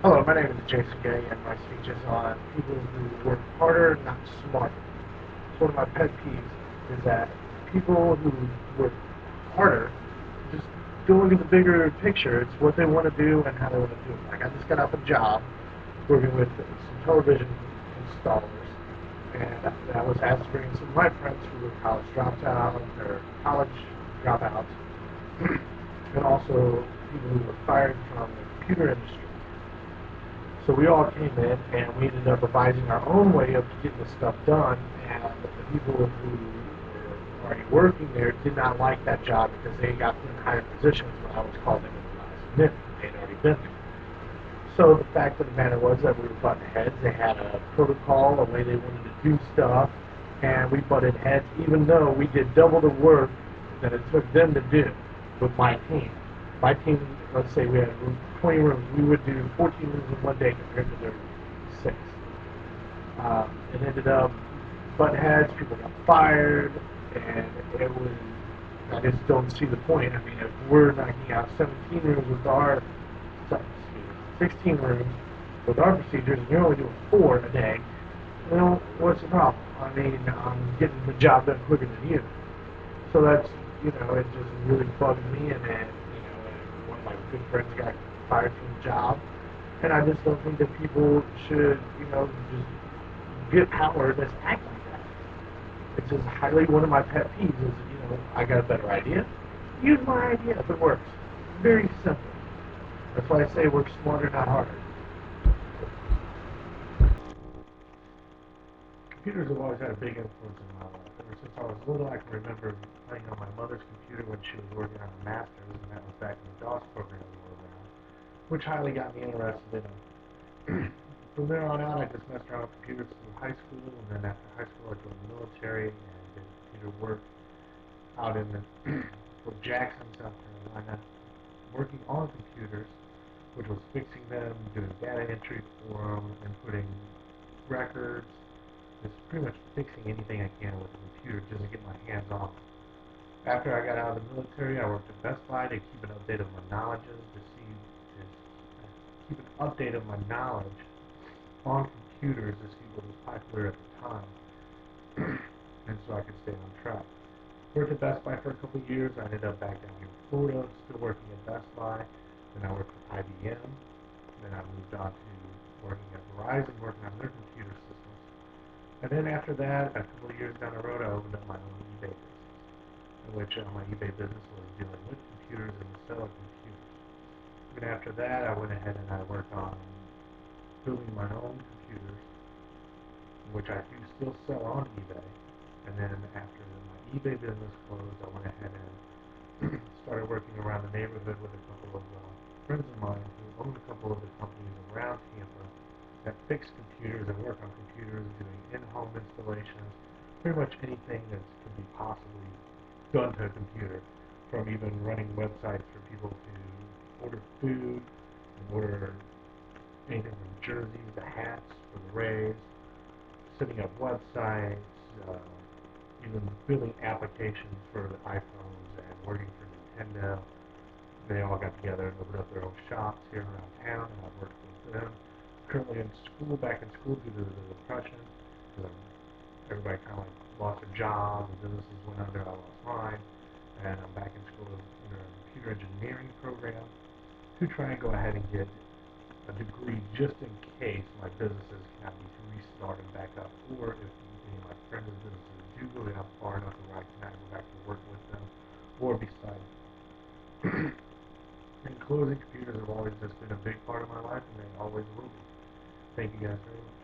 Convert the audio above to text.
Hello, my name is Jason Gay, and my speech is on people who work harder, not smarter. So one of my pet peeves is that people who work harder just don't look at the bigger picture. It's what they want to do and how they want to do it. Like I just got off a job working with some television installers, and I was asked to bring in some of my friends who were college dropouts or college dropouts, and also people who were fired from the computer industry. So we all came in and we ended up revising our own way of getting this stuff done. And the people who were already working there did not like that job because they got put in higher positions when I was called in at the last minute. They'd already been there. So the fact of the matter was that we were butting heads. They had a protocol, a way they wanted to do stuff, and we butted heads even though we did double the work that it took them to do with my team. My team, let's say we had 20 rooms, we would do 14 rooms in one day compared to their 6. It ended up butting heads, people got fired, and it was, I just don't see the point. I mean, if we're knocking out 17 rooms with our, 16 rooms with our procedures, and you're only doing 4 a day, well, what's the problem? I mean, I'm getting the job done quicker than you. So that's, it just really bugged me, and then, one of my good friends got fired from the job, and I just don't think that people should, just get power that's act like that. It's just highly one of my pet peeves is, I got a better idea. Use my idea if it works. Very simple. That's why I say work smarter, not harder. Computers have always had a big influence in my life. Ever since I was little, I can remember playing on my mother's computer when she was working on a master's, and that was back when the DOS programs were around, which highly got me interested in them. From there on out, I just messed around with computers through high school, and then after high school, I joined the military and did computer work out in the Fort Jackson, South Carolina, working on computers, which was fixing them, doing data entry for them, inputting records, just pretty much fixing anything I can with a computer just to get my hands on it. After I got out of the military, I worked at Best Buy to keep an update of my knowledge, keep an update of my knowledge on computers to see what was popular at the time, and so I could stay on track. Worked at Best Buy for a couple of years. I ended up back down here in Florida, still working at Best Buy. Then I worked for IBM. Then I moved on to working at Verizon, working on their computer systems. And then after that, a couple of years down the road, I opened up my own eBay business, in which my eBay business was dealing with computers and the sale of computers. Then after that, I went ahead and I worked on building my own computers, which I do still sell on eBay. And then after my eBay business closed, I went ahead and started working around the neighborhood with a couple of friends of mine who owned a couple of the companies around Tampa that fix computers and work on computers, doing in-home installations, pretty much anything that could be possibly done to a computer, from even running websites for people to order food and order anything from jerseys to hats for the Rays, setting up websites, even building applications for the iPhones and working for Nintendo. They all got together and opened up their own shops here around town, and I've worked with them. Currently in school, back in school due to the Depression, because everybody kind of like lost their jobs, and businesses went under, I lost mine, and I'm back in school in a computer engineering program to try and go ahead and get a degree just in case my businesses cannot be restarted back up, or if any of my friends' businesses do go down far enough where I cannot go back to work with them, or beside them. In closing, computers have always just been a big part of my life, and they always will be. Thank you guys very much.